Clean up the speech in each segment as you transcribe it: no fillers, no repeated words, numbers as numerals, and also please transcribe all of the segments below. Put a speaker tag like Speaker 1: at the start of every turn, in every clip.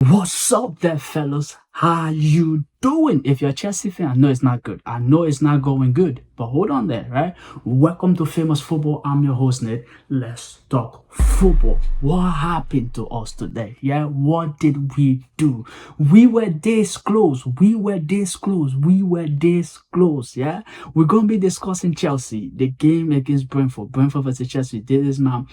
Speaker 1: What's up there, fellas? How you doing? If you're a Chelsea fan, I know it's not good. I know it's not going good. But hold on there, right? Welcome to Famous Football. I'm your host, Ned. Let's talk football. What happened to us today? Yeah, what did we do? We were this close. We were this close. We were this close. Yeah, we're gonna be discussing Chelsea, the game against Brentford. Brentford versus Chelsea. This is my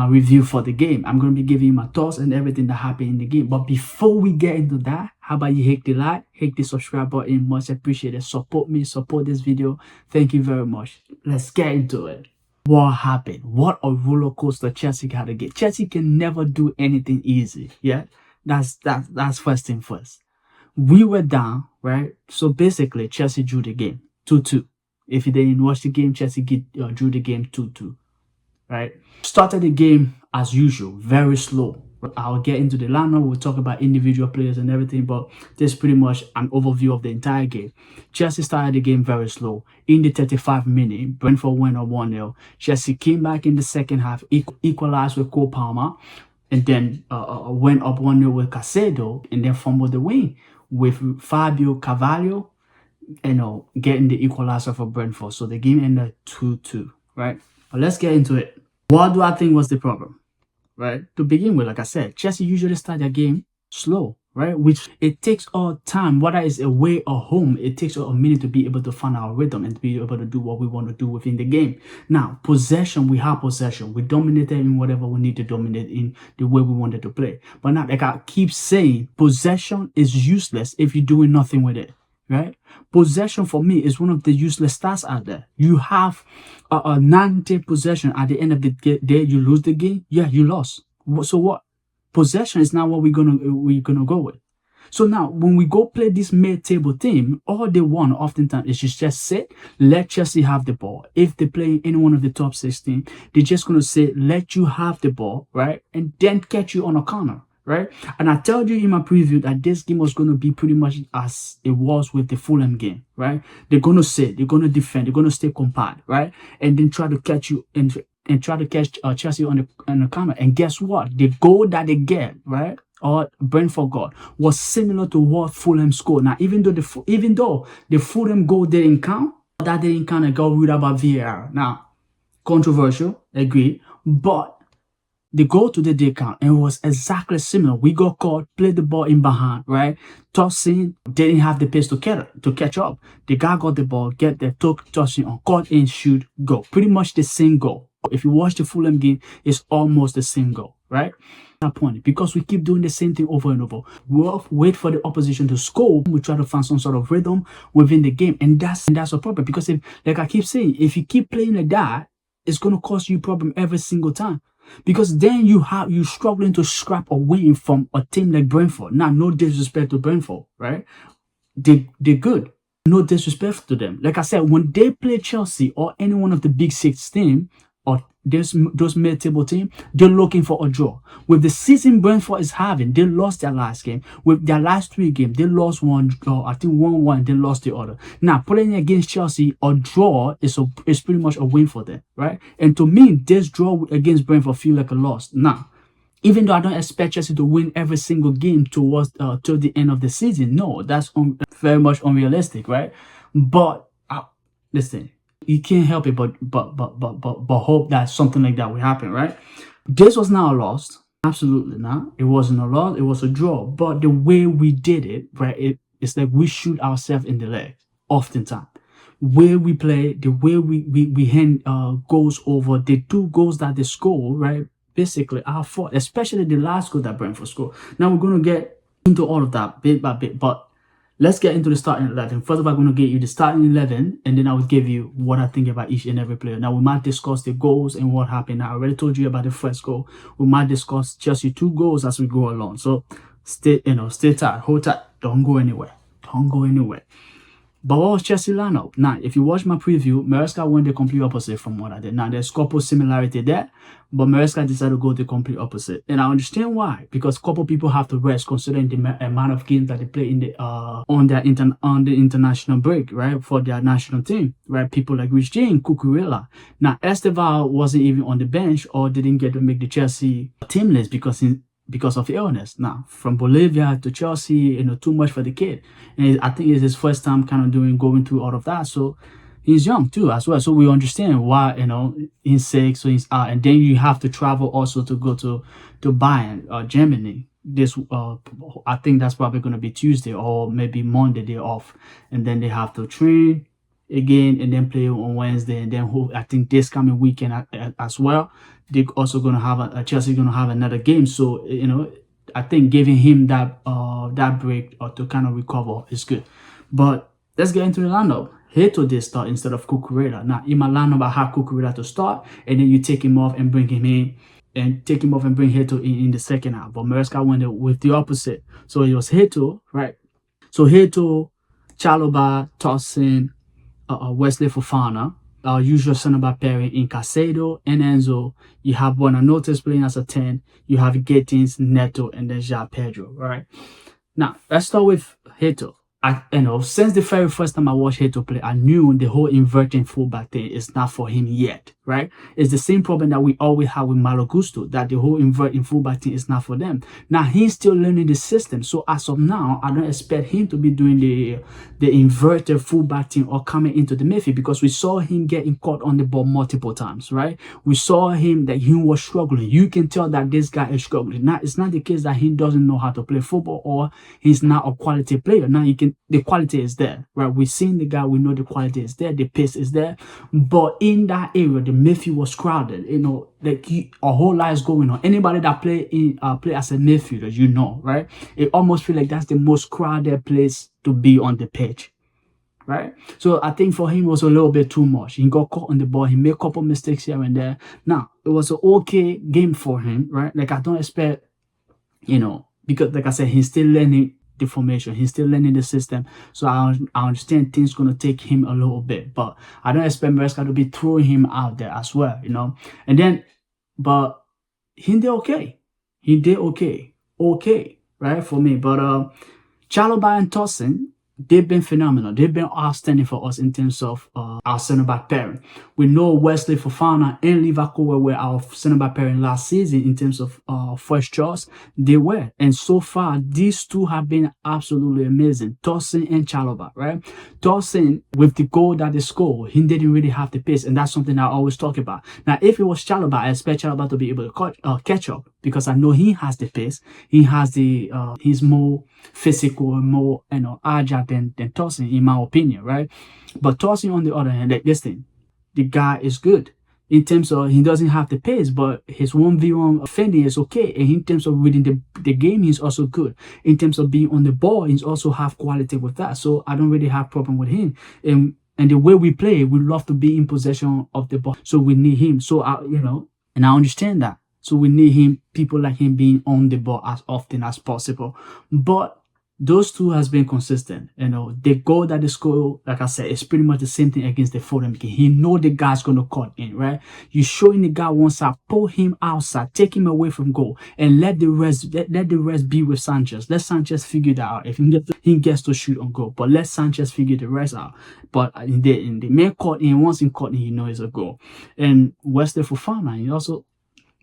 Speaker 1: review for the game. I'm gonna be giving you my thoughts and everything that happened in the game. But before we get into that, how about you hit the like, hit the subscribe button? Much appreciated. Support me, support this video. Thank you very much. Let's get into it. What happened? What a roller coaster Chelsea had to get. Chelsea can never do anything easy. Yeah, that's first thing first. We were down, right? So basically, Chelsea drew the game 2-2. If you didn't watch the game, Chelsea drew the game 2-2. Right? Started the game as usual, very slow. I'll get into the lineup, we'll talk about individual players and everything, but this is pretty much an overview of the entire game. Chelsea started the game very slow. In the 35th minute, Brentford went up 1-0. Chelsea came back in the second half, equalized with Cole Palmer, and then went up 1-0 with Caicedo, and then fumbled the win with Fabio Carvalho, getting the equalizer for Brentford. So the game ended 2-2, right? But let's get into it. What do I think was the problem? Right? To begin with, like I said, Chelsea usually start their game slow, right? Which it takes all time, whether it's away or home, it takes a minute to be able to find our rhythm and to be able to do what we want to do within the game. Now, possession, we have possession. We dominated in whatever we need to dominate in the way we wanted to play. But now, like I keep saying, possession is useless if you're doing nothing with it. Right? Possession for me is one of the useless stats out there. You have a 90 possession. At the end of the day, you lose the game. Yeah, you lost. So what? Possession is not what we're gonna go with. So now, when we go play this mid-table team, all they want oftentimes is just sit, let Chelsea have the ball. If they play in one of the top 16, they're just gonna say, let you have the ball, right, and then catch you on a corner. Right? And I told you in my preview that this game was going to be pretty much as it was with the Fulham game, right? They're going to sit, they're going to defend, they're going to stay compact, right? And then try to catch you and try to catch Chelsea on the corner. And guess what? The goal that they get, right, or Brentford got, was similar to what Fulham scored. Now, even though the Fulham goal didn't count, that didn't kind of go rid about VAR. Now, controversial, agree, but the goal today did count, and it was exactly similar. We got caught, played the ball in behind, right? Tossing didn't have the pace to catch up. The guy got the ball, get there, tossing on, caught in, shoot, go. Pretty much the same goal. If you watch the Fulham game, it's almost the same goal, right? That point, because we keep doing the same thing over and over. We'll wait for the opposition to score. We try to find some sort of rhythm within the game, and that's a problem. Because if, like I keep saying, if you keep playing like that, it's gonna cause you a problem every single time. Because then you struggling to scrap a win from a team like Brentford. Now, no disrespect to Brentford, right? They're good. No disrespect to them. Like I said, when they play Chelsea or any one of the big six team or those mid-table team, they're looking for a draw. With the season Brentford is having, they lost their last game. With their last 3 games, they lost one, I think 1-1, they lost the other. Now, playing against Chelsea, a draw is pretty much a win for them, right? And to me, this draw against Brentford feel like a loss. Now, even though I don't expect Chelsea to win every single game till the end of the season, no, that's very much unrealistic, right? But listen, you can't help it but hope that something like that will happen, right? This was not a loss. Absolutely not. It wasn't a loss. It was a draw. But the way we did it, right, it's like we shoot ourselves in the leg oftentimes. Where we play, the way we hand goals over, the 2 goals that they score, right, basically our fault, especially the last goal that Brentford scored. Now we're going to get into all of that bit by bit, but let's get into the starting 11. First of all, I'm going to get you the starting 11, and then I will give you what I think about each and every player. Now, we might discuss the goals and what happened. Now, I already told you about the first goal. We might discuss Chelsea 2 goals as we go along. So, stay tight, hold tight. Don't go anywhere. Don't go anywhere. But what was Chelsea lineup? Now, if you watch my preview, Maresca went the complete opposite from what I did. Now, there's a couple similarity there, but Maresca decided to go the complete opposite. And I understand why. Because a couple people have to rest considering the amount of games that they play in the on the international break, right? For their national team, right? People like Rich James, Cucurella. Now, Esteval wasn't even on the bench or didn't get to make the Chelsea team list because because of illness. Now, from Bolivia to Chelsea, too much for the kid. And I think it's his first time kind of going through all of that. So he's young too as well. So we understand why, he's sick, so he's out. And then you have to travel also to go to Bayern, Germany. This I think that's probably gonna be Tuesday or maybe Monday day off. And then they have to train again and then play on Wednesday, and then I think this coming weekend as well they're also gonna have a Chelsea gonna have another game. So I think giving him that break or to kind of recover is good. But let's get into the lineup. Heto did start instead of Cucurella. Now in my lineup I have Cucurella to start, and then you take him off and bring him in. And take him off and bring Heto in the second half. But Maresca went with the opposite. So it was Heto, right? So Heto, Chalobah, Tosin, Wesley Fofana, our usual centre-back pairing in Caicedo and Enzo. You have Buonanotte playing as a 10. You have Gittins, Neto, and then João Pedro, right? Now, let's start with Heto. Since the very first time I watched Heto play, I knew the whole inverting fullback thing is not for him yet, right? It's the same problem that we always have with Malo Gusto, that the whole inverting fullback thing is not for them. Now, he's still learning the system. So as of now, I don't expect him to be doing the inverted fullback thing or coming into the midfield, because we saw him getting caught on the ball multiple times, right? We saw him that he was struggling. You can tell that this guy is struggling. Now, it's not the case that he doesn't know how to play football or he's not a quality player. Now, the quality is there, right? We've seen the guy, we know the quality is there, the pace is there. But in that area, the midfield was crowded. A whole lot is going on. Anybody that play as a midfielder, right? It almost feels like that's the most crowded place to be on the pitch, right? So I think for him it was a little bit too much. He got caught on the ball. He made a couple mistakes here and there. Now, it was an okay game for him, right? Like, I don't expect, because like I said, he's still learning the formation. He's still learning the system. So I understand things going to take him a little bit. But I don't expect Maresca to be throwing him out there as well, And then, but he did okay. He did okay. Okay, right, for me. But Chalobah and Tosin, they've been phenomenal. They've been outstanding for us in terms of our centre-back pairing. We know Wesley Fofana and Liverpool were our centre-back pairing last season in terms of first choice. They were. And so far, these two have been absolutely amazing. Tosin and Chalobah, right? Tosin, with the goal that they scored, he didn't really have the pace. And that's something I always talk about. Now, if it was Chalobah, I expect Chalobah to be able to catch up, because I know he has the pace. He has he's more physical and more, agile than Tosin, in my opinion, right? But Tosin, on the other hand, like, listen, the guy is good. In terms of, he doesn't have the pace, but his 1v1 offending is okay. And in terms of reading the game, he's also good. In terms of being on the ball, he's also have quality with that. So I don't really have problem with him. And the way we play, we love to be in possession of the ball. So we need him. So, and I understand that. So we need people like him being on the ball as often as possible. But those two has been consistent. The goal that they score, like I said, is pretty much the same thing against the Fulham game. He know the guy's gonna cut in, right? You showing the guy one side, pull him outside, take him away from goal, and let the rest be with Sanchez. Let Sanchez figure that out. If he gets to shoot on goal, but let Sanchez figure the rest out. But in the main cut in, once in cut in, he knows it's a goal. And Wesley Fofana, he also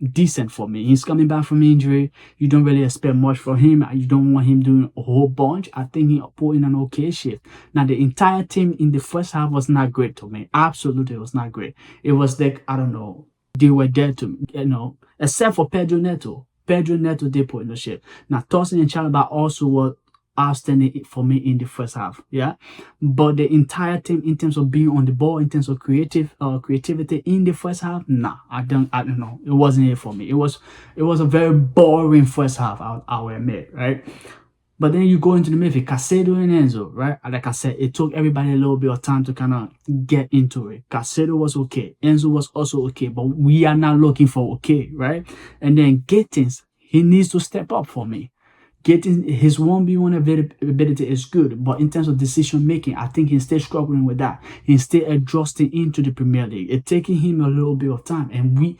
Speaker 1: decent for me. He's coming back from injury. You don't really expect much from him. You don't want him doing a whole bunch. I think he put in an okay shift. Now, the entire team in the first half was not great to me. Absolutely, it was not great. It was like, I don't know, they were there to, except for Pedro Neto. Pedro Neto did put in the shift. Now, Tosin and Chalobah also were outstanding for me in the first half, yeah. But the entire team, in terms of being on the ball, in terms of creativity in the first half, nah, I don't know. It wasn't it for me. It was a very boring first half, I will admit, right? But then you go into the midfield, Caicedo and Enzo, right? Like I said, it took everybody a little bit of time to kind of get into it. Caicedo was okay. Enzo was also okay, but we are not looking for okay, right? And then Gittins, he needs to step up for me. Getting his 1v1 ability is good, but in terms of decision making, I think he's still struggling with that. He's still adjusting into the Premier League. It's taking him a little bit of time, and we,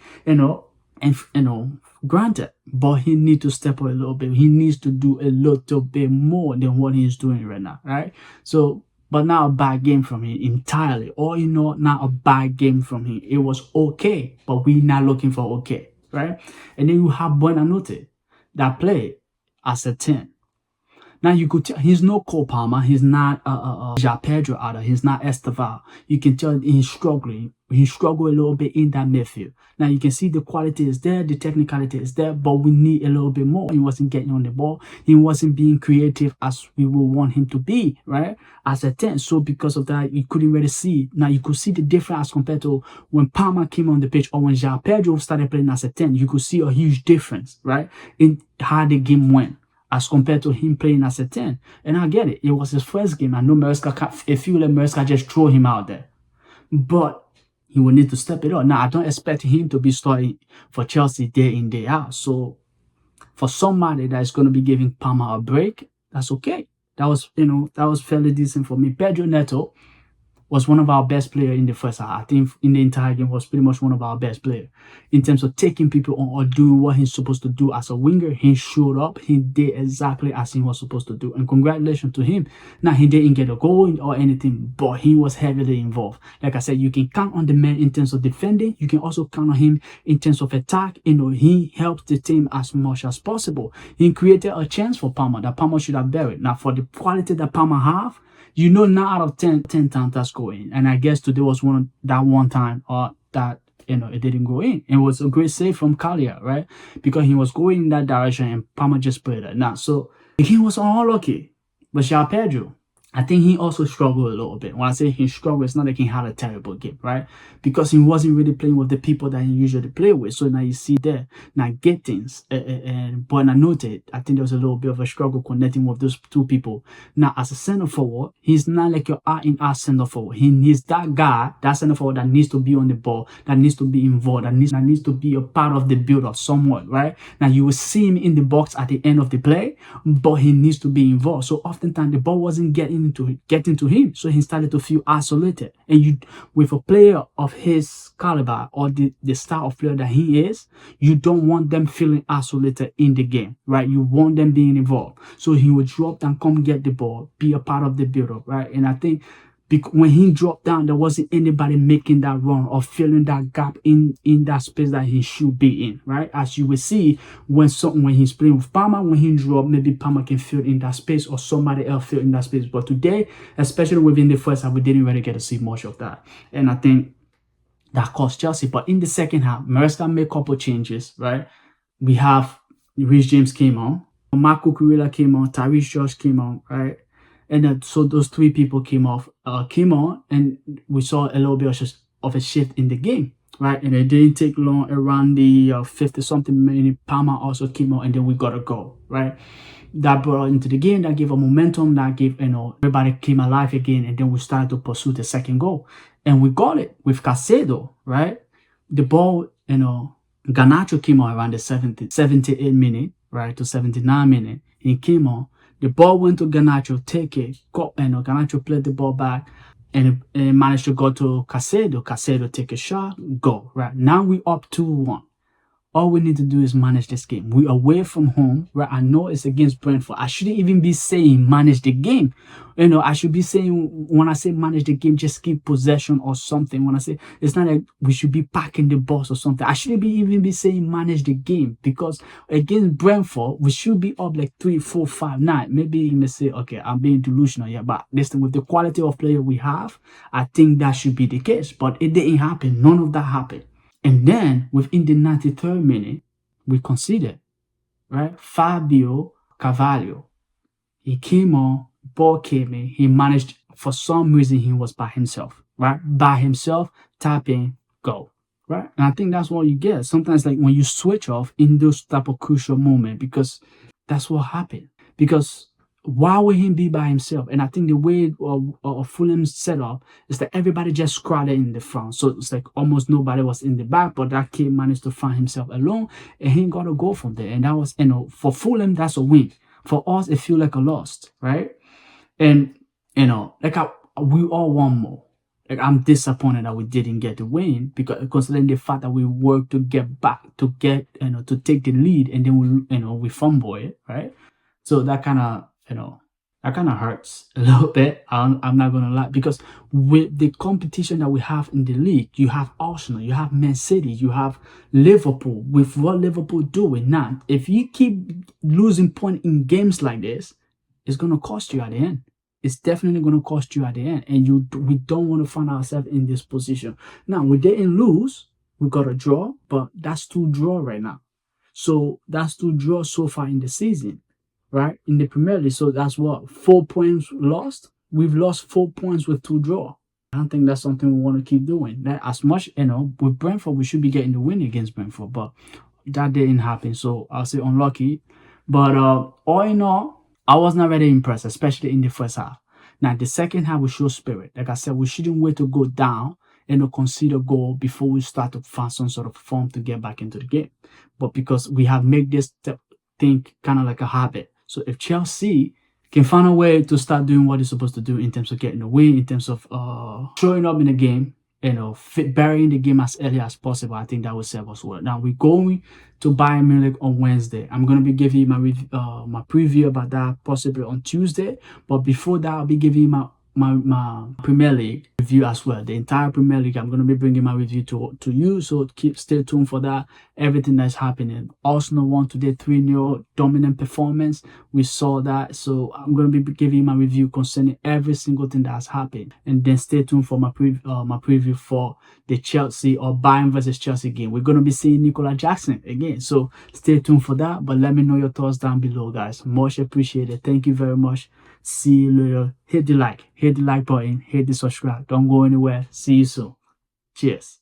Speaker 1: granted, but he needs to step up a little bit. He needs to do a little bit more than what he's doing right now, right? So, but not a bad game from him entirely, or not a bad game from him. It was okay, but we're not looking for okay, right? And then you have Buonanotte. that play as a 10. Now you could tell he's no Cole Palmer, he's not Ja Pedro either, he's not Esteval. You can tell he's struggling. He struggled a little bit in that midfield. Now you can see the quality is there, the technicality is there, but we need a little bit more. He wasn't getting on the ball. He wasn't being creative as we would want him to be, right? As a 10. So because of that, you couldn't really see. Now you could see the difference as compared to when Palmer came on the pitch or when Ja Pedro started playing as a 10. You could see a huge difference, right? In how the game went as compared to him playing as a 10. And I get it. It was his first game. I know if you let Maresca just throw him out there. But he will need to step it up. Now, I don't expect him to be starting for Chelsea day in, day out. So, for somebody that is going to be giving Palmer a break, that's okay. That was fairly decent for me. Pedro Neto was one of our best players in the first half. I think in the entire game was pretty much one of our best players. In terms of taking people on or doing what he's supposed to do as a winger, he showed up. He did exactly as he was supposed to do. And congratulations to him. Now, he didn't get a goal or anything, but he was heavily involved. Like I said, you can count on the man in terms of defending. You can also count on him in terms of attack. He helped the team as much as possible. He created a chance for Palmer that Palmer should have buried. Now, for the quality that Palmer have, 9 out of 10 times that's going. And I guess today was one time that it didn't go in. It was a great save from Kalia, right? Because he was going in that direction and Palmer just played it. Now, so he was unlucky. But Ja Pedro, I think he also struggled a little bit. When I say he struggled, it's not like he had a terrible game, right? Because he wasn't really playing with the people that he usually play with. So now you see there, now Gittins and Buonanotte, I think there was a little bit of a struggle connecting with those two people. Now, as a center forward, he's not like your out-and-out center forward. He needs that guy, that center forward that needs to be on the ball, that needs to be involved, that needs to be a part of the build-up somewhat, right? Now, you will see him in the box at the end of the play, but he needs to be involved. So oftentimes, the ball wasn't getting to him, so he started to feel isolated. And with a player of his caliber or the style of player that he is, you don't want them feeling isolated in the game, right? You want them being involved. So he would drop down, come get the ball, be a part of the build-up, right? And I think when he dropped down, there wasn't anybody making that run or filling that gap in that space that he should be in, right? As you will see when he's playing with Palmer, when he drop, maybe Palmer can fill in that space or somebody else fill in that space. But today, especially within the first half, we didn't really get to see much of that. And I think that cost Chelsea. But in the second half, Maresca made a couple changes, right? We have Reece James came on, Marco Cucurella came on, Tyrese George came on, right? And then, so those three people came on, and we saw a little bit of a shift in the game, right? And it didn't take long. Around the 50-something minute, Palmer also came on, and then we got a goal, right? That brought into the game. That gave a momentum. That gave everybody came alive again, and then we started to pursue the second goal, and we got it with Caicedo, right? The ball, Garnacho came on around the 78 minute, right, to 79 minute. He came on. The ball went to Garnacho, take it, Garnacho played the ball back, and it managed to go to Caicedo. Caicedo take a shot, go, right? Now we up 2-1. All we need to do is manage this game. We're away from home, right? I know it's against Brentford. I shouldn't even be saying manage the game. I should be saying, when I say manage the game, just keep possession or something. When I say, it's not like we should be packing the box or something. I shouldn't even be saying manage the game, because against Brentford, we should be up like 3, 4, 5, 9. Maybe you may say, okay, I'm being delusional here, but listen, with the quality of player we have, I think that should be the case. But it didn't happen. None of that happened. And then, within the 93rd minute, we conceded, right? Fabio Carvalho, he came on, ball came in, he managed, for some reason, he was by himself, right? By himself, tap in, go, right? And I think that's what you get. Sometimes, like, when you switch off in those type of crucial moments, because that's what happened. Because why would he be by himself? And I think the way of Fulham's setup is that everybody just crowded in the front. So it's like almost nobody was in the back, but that kid managed to find himself alone, and he got a goal from there. And that was, for Fulham, that's a win. For us, it feels like a loss, right? And, we all want more. Like, I'm disappointed that we didn't get the win, because considering the fact that we worked to get back, to take the lead, and then we fumble it, right? So that kind of, That kind of hurts a little bit. I'm not gonna lie, because with the competition that we have in the league, you have Arsenal, you have Man City, you have Liverpool. With what Liverpool doing now, if you keep losing point in games like this, it's gonna cost you at the end. It's definitely gonna cost you at the end, and we don't want to find ourselves in this position. Now we didn't lose, we got a draw, but that's 2 draw right now. So that's 2 draws so far in the season, right? In the Premier League. So that's what, 4 points lost? We've lost 4 points with 2 draw. I don't think that's something we want to keep doing. That as much, with Brentford, we should be getting the win against Brentford, but that didn't happen. So I'll say unlucky. But all in all, I was not very impressed, especially in the first half. Now, the second half, we show spirit. Like I said, we shouldn't wait to go down and to concede a goal before we start to find some sort of form to get back into the game. But because we have made this thing kind of like a habit. So if Chelsea can find a way to start doing what it's supposed to do in terms of getting the win, in terms of showing up in the game, burying the game as early as possible, I think that will serve us well. Now we're going to Bayern Munich on Wednesday. I'm going to be giving you my preview about that possibly on Tuesday. But before that, I'll be giving you my Premier League review as well. The entire Premier League, I'm going to be bringing my review to you. So stay tuned for that. Everything that's happening. Arsenal won today 3-0, dominant performance. We saw that. So I'm going to be giving you my review concerning every single thing that has happened. And then stay tuned for my preview for the Chelsea or Bayern versus Chelsea game. We're going to be seeing Nicola Jackson again. So stay tuned for that. But let me know your thoughts down below, guys. Much appreciated. Thank you very much. See you later. Hit the like button, hit the subscribe. Don't go anywhere. See you soon. Cheers.